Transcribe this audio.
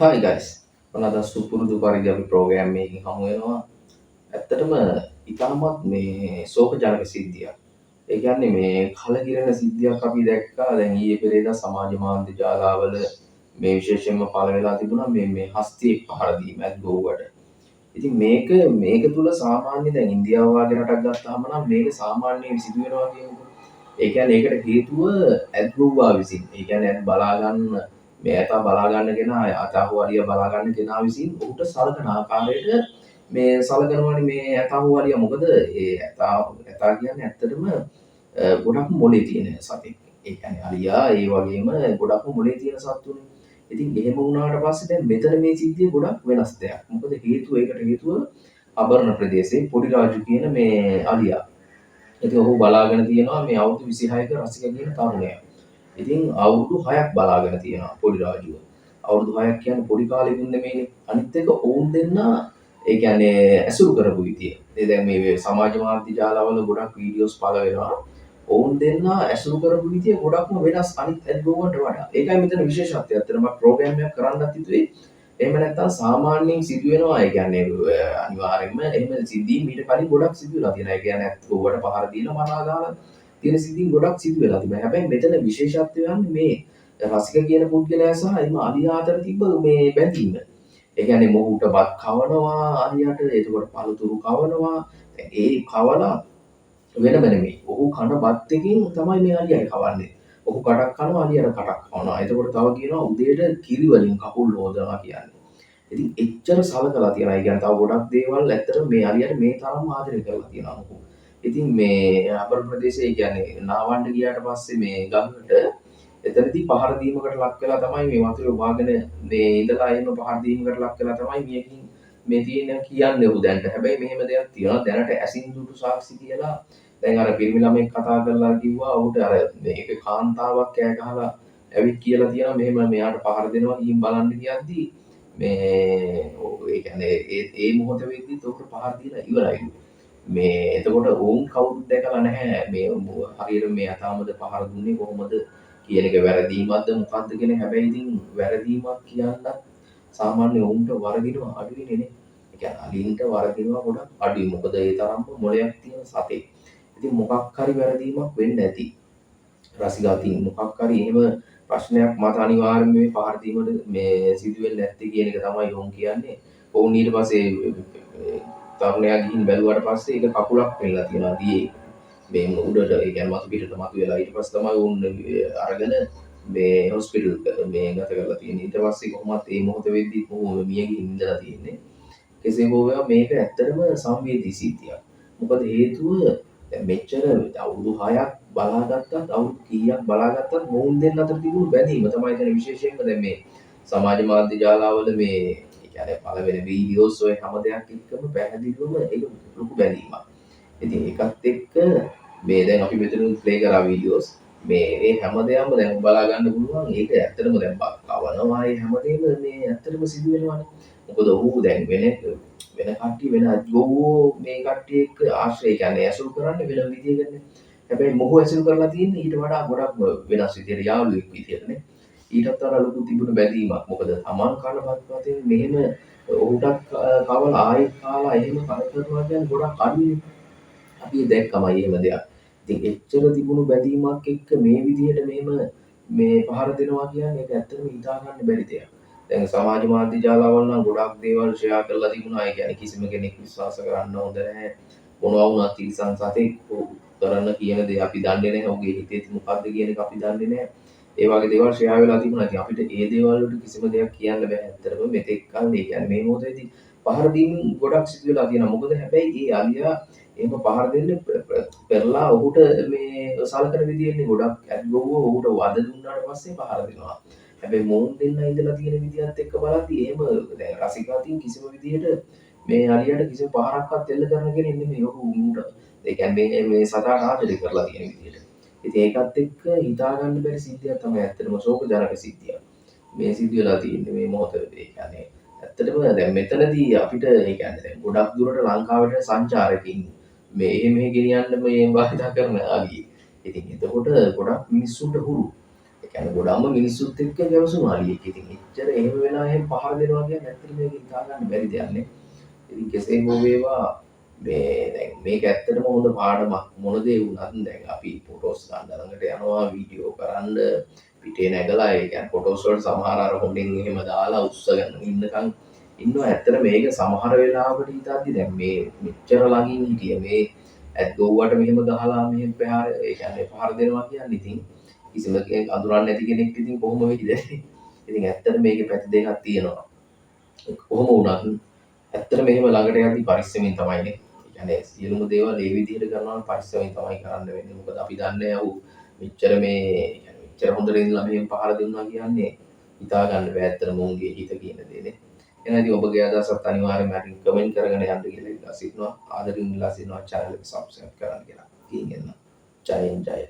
Hi guys. මොනවාද සුපුරුදු පරිදි අපි ප්‍රෝග්‍රෑම් එකකින් හමු වෙනවා. ඇත්තටම ඉතාමත් මේ ශෝකජනක සිද්ධියක්. ඒ කියන්නේ මේ කලකිරෙන සිද්ධියක් අපි දැක්කා. දැන් ඊයේ පෙරේදා සමාජ මාධ්‍ය ජාලාවල මේ විශේෂයෙන්ම පළ වෙලා තිබුණා මේ හස්තියෙක් පහර දීම ඇත්ගොව්වට. ඉතින් මේක තුල සාමාන්‍ය දැන් ඉන්දියාව වගේ රටක් ගත්තාම නම් මේක සාමාන්‍යයෙන් සිදු වෙනවා කියනකොට ඒ කියන්නේ ඒකට හේතුව ඇත්ගොව්වා විසින්. ඒ කියන්නේ ඇත් බලා ගන්න මේ ඇතා බලා ගන්න කෙනා ඇතාහු අලියා බලා ගන්න කෙනා විසින් ඔහුට සලකන ආකාරයට මේ සලකනවානේ මේ ඇතාහු අලියා. මොකද ඒ ඇතා කියන්නේ ඇත්තටම ගොඩක් මොලේ තියෙන සතෙක්. ඒ කියන්නේ අලියා ඒ වගේම ගොඩක් මොලේ තියෙන සත්තුනේ. ඉතින් එහෙම වුණාට පස්සේ දැන් මෙතන මේ සිද්ධිය ගොඩක් වෙනස් දෙයක්. මොකද ඒකට හේතුව අබර්ණ ප්‍රදේශයේ පොඩි රාජු කියන මේ අලියා. ඉතින් ඔහු බලාගෙන තියෙනවා මේ අවුරුදු 26ක රසික කියන තරුණයා. ඉතින් අවුරුදු 6ක් බලාගෙන තියෙනවා පොඩි රාජුව. අවුරුදු 6ක් කියන්නේ පොඩි කාලෙකුන් නෙමෙයිනේ. අනිත් එක ඔවුන් දෙන්න ඒ කියන්නේ ඇසුරු කරපු විදිය. ඒ දැන් මේ සමාජ මාධ්‍ය ජාලවල ගොඩක් වීඩියෝස් පළ වෙනවා. ඔවුන් දෙන්න ඇසුරු කරපු විදිය ගොඩක්ම වෙනස් අනිත් ඇත්ගොව්වන්ට වඩා. ඒකයි මෙතන විශේෂත්වය. ඇත්තටම ප්‍රෝග්‍රෑම් එකක් කරන්නත් හිතුවේ. එහෙම නැත්නම් සාමාන්‍යයෙන් සිදුවෙනවා. ඒ කියන්නේ අනිවාර්යයෙන්ම එහෙම සිද්ධීන් මීට කලින් ගොඩක් සිදු වෙලා තියෙනවා. ඒ කියන්නේ ඇත්ගොව්වට පහර දීලා මරා දාලා තියෙන සිද්ධීන් ගොඩක් සිදු වෙලා තිබෙනවා. හැබැයි මෙතන විශේෂත්වය යන්නේ මේ රසික කියන පුද්ගලයා සහ එම අලියා අතර තිබ්බ මේ බැඳීම. ඒ කියන්නේ මොහුට බත් කවනවා අලියාට, එතකොට පළතුරු කවනවා. ඒ කවලා වෙනම නෙමෙයි. ඔහු කන බත් එකකින් තමයි මේ අලියා කවන්නේ. ඔහු කටක් කනවා අලියාට කටක් කවනවා. එතකොට තව කියනවා උදේට කිරි වලින් කකුල් හොදනවා කියන්නේ. ඉතින් එච්චර සලකලා තියෙනවා. ඒ කියන්නේ තව ගොඩක් දේවල් ඇත්තට මේ අලියාට මේ තරම් ආදරය කරලා තියෙනවා මොකෝ. ඉතින් මේ අබර ප්‍රදේශයේ කියන්නේ නාවන්න ගියාට පස්සේ මේ ගඟට එතනදී පහර දීමකට ලක් වෙලා තමයි මේ වතුරේ වාගෙන මේ ඉඳලා එහෙම පහර දීමකට ලක් වෙලා තමයි මියකින් මේ තියෙන කියන්නේ ඔහු දැන්ට. හැබැයි මෙහෙම දෙයක් තියෙනවා දැනට ඇසින් දුටු සාක්ෂි කියලා. දැන් අර පිරිමි ළමෙක් කතා කරලා කිව්වා ඔහුට අර මේක කාන්තාවක් කෑ ගහලා ඇවිත් කියලා තියෙනවා මෙහෙම මෙයාට පහර දෙනවා ගිහින් බලන්න කියද්දි මේ ඒ කියන්නේ ඒ මොහොත වෙද්දිත් ඔහුට පහර දීලා ඉවරයිලු. මේ එතකොට ඔවුන් කවුරුත් දැකලා නැහැ මේ හරියට මේ අතාමද පහර දුන්නේ කොහොමද කියන එක වැරදීමක්ද මොකක්ද කියන හැබැයි ඉතින් වැරදීමක් කියන්නත් සාමාන්‍ය ඔවුන්ට වරදිනවා අඩුයිනේ නේ. ඒ කියන්නේ අලින්ට වරදිනවා ගොඩක් අඩුයි. මොකද ඒ තරම්ම මොලයක් තියෙන සතෙක්. ඉතින් මොකක් හරි වැරදීමක් වෙන්න ඇති. රසිකාතින් මොකක් හරි එහෙම ප්‍රශ්නයක් මත අනිවාර්යයෙන්ම මේ පහර දීමට මේ සිදු වෙන්නේ නැත්තේ කියන එක තමයි ඔවුන් කියන්නේ. ඔවුන් ඊට පස්සේ තරුණයා ගිහින් බැලුවාට පස්සේ ඒක කකුලක් පෙන්නලා තියෙනවා දියේ. මේ උඩට ඒ කියන්නේ මතු පිටට මතුවෙලා ඊට පස්සේ තමයි උන් අරගෙන මේ හොස්පිටල් මේ ගත කරලා තියෙන්නේ. ඊට පස්සේ කොහොමත් මේ මොහොත වෙද්දි කොහොම මිය ගිහින් ඉඳලා තියෙන්නේ. කෙසේ හෝ වේවා මේක ඇත්තටම සංවේදී සිද්ධියක්. මොකද හේතුව දැන් මෙච්චර අවුරුදු 6ක් බලාගත්තත් අවුරුදු කීයක් බලාගත්තත් මොවුන් දෙන්න අතර තිබුණු බැඳීම තමයි එතන විශේෂයෙන්ම දැන් මේ සමාජ මාධ්‍ය ජාලාවල මේ ඒ කියන්නේ පළවෙනි වීඩියෝස් ඔය හැම දෙයක් එක්කම පැහැදිලිවම ඒක ලොකු බැඳීමක්. ඉතින් ඒකත් එක්ක මේ දැන් අපි මෙතන ප්ලේ කරා වීඩියෝස් මේ ඒ හැමදේම දැන් බලා ගන්න පුළුවන්. ඒක ඇත්තටම දැන් කවනවා ඒ හැමදේම මේ ඇත්තටම සිදු වෙනවානේ. මොකද ඔහු දැන් වෙන කට්ටිය වෙන ගොව්වෝ මේ කට්ටිය එක්ක ආශ්‍රය කියන්නේ ඇසුරු කරන්නේ වෙන විදියකටනේ. හැබැයි මොහු ඇසුරු කරලා තියෙන්නේ ඊට වඩා ගොඩක් වෙනස් විදියට යාළුවෙක් විදියටනේ. ඊටත් වඩා ලොකු තිබුණු බැඳීමක්. මොකද තමන් කනපත් වතෙන් මෙහෙම ඔහුටත් කවලා ආයෙත් කාලා එහෙම කරනවා කියන්නේ ගොඩක් අඩුයිනේ. අපි දැක්කමයි එහෙම දෙයක්. ඉතින් එච්චර තිබුණු බැඳීමක් එක්ක මේ විදිහට මෙහෙම මේ පහර දෙනවා කියන්නේ ඒක ඇත්තටම හිතා ගන්න බැරි දෙයක්. දැන් සමාජ මාධ්‍ය ජාලාවල නම් ගොඩක් දේවල් ෂෙයා කරලා තිබුණා. ඒ කියන්නේ කිසිම කෙනෙක් විශ්වාස කරන්න හොඳ නැහැ. මොනවා වුණත් තිරිසන් සතෙක් කරන්න කියන දේ අපි දන්නේ නැහැ. ඔහුගේ හිතේ මොකද්ද කියන එක අපි දන්නේ නැහැ. ඒ වගේ දේවල් ෂෙයා වෙලා තිබුණා. ඉතින් අපිට ඒ දේවල් වලට කිසිම දෙයක් කියන්න බෑ. ඇත්තටම මෙතෙක් කල් ඒ කියන්නේ මේ මොහොතේදී පහර දීමින් ගොඩක් සිදු වෙලා තියෙනවා. මොකද හැබැයි ඒ අලියා එහෙම පහර දෙන්නේ පෙරලා ඔහුට මේ සලකන විදියන්නේ ගොඩක් ඇත්ගොව්ව ඔහුට වද දුන්නාට පස්සේ පහර දෙනවා. හැබැයි මොවුන් දෙන්න ඉඳලා තියෙන විදියත් එක්ක බලද්දි එහෙම දැන් රසිකාතින් කිසිම විදියට මේ අලියට කිසිම පහරක්වත් එල්ල කරන කෙනෙක් නෙමෙයි ඔහු උන්ට. ඒ කියන්නේ මේ සතාට ආදරය කරලා තියෙන විදියට. ඉතින් ඒකත් එක්ක හිතා ගන්න බැරි සිද්ධියක් තමයි ඇත්තටම ශෝකජනක සිද්ධියක්. මේ සිද්ධ වෙලා තියෙන්නේ මේ මොහොතේ. ඒ කියන්නේ ඇත්තටම දැන් මෙතනදී අපිට ඒ කියන්නේ දැන් ගොඩක් දුරට ලංකාවට සංචාරකින් මේ මෙහෙ ගෙනියන්න මේ භාවිතා කරන අලියෙක්. ඉතින් එතකොට ගොඩක් මිනිස්සුන්ට හුරු. කියන්නේ ගොඩාක්ම මිනිස්සුත් එක්ක ගැවසුණු අලියෙක්. ඉතින් එච්චර එහෙම වෙලා එහෙම පහර දෙනවා කියන්නේ ඇත්තට මේක හිතා ගන්න බැරි දෙයක් නේ. ඉතින් කෙසේ හෝ වේවා මේ දැන් මේක ඇත්තටම හොඳ පාඩමක්. මොන දේ වුණත් දැන් අපි ෆොටෝස් ගන්න ළඟට යනවා වීඩියෝ කරන්න පිටේ නැගලා ඒ කියන්නේ ෆොටෝස් වලට සමහර අර හොඳින් එහෙම දාලා උස්සගෙන ඉන්නකම් ඉන්නවා. ඇත්තට මේක සමහර වෙලාවට හිතද්දි දැන් මේ මෙච්චර ළඟින් හිටිය මේ ඇත් ගොව්වට මෙහෙම ගහලා මෙහෙම පහර ඒ කියන්නේ පහර දෙනවා කියන්නේ ඉතින් කිසිම කෙනෙක් අඳුරන්නේ නැති කෙනෙක් ඉතින් කොහොම වෙයිද? ඉතින් ඇත්තට මේකේ පැති දෙකක් තියෙනවා. කොහොම වුණත් ඇත්තට මෙහෙම ළඟට යද්දි පරිස්සමින් තමයිනේ. ඒ කියන්නේ සියලුම දේවල් ඒ විදිහට කරනවා නම් පරිස්සමින් තමයි කරන්න වෙන්නේ. මොකද අපි දන්නේ නැහැ මෙච්චර මේ يعني මෙච්චර හොඳට ඉඳලා මෙහෙම පහර දුන්නා කියන්නේ හිතා ගන්න බෑ ඇත්තට මුන්ගේ හිත කියන දේනේ. එහෙනම් ඉතින් ඔබගේ අදහසත් අනිවාර්යයෙන්ම හරි කමෙන්ට් කරගෙන යන්න කියලා ඉල්ලා සිටිනවා. ආදරෙන් ඉල්ලා සිටිනවා channel එක subscribe කරන්න කියලා. ඉතින් එන්න. ජයෙන් ජය.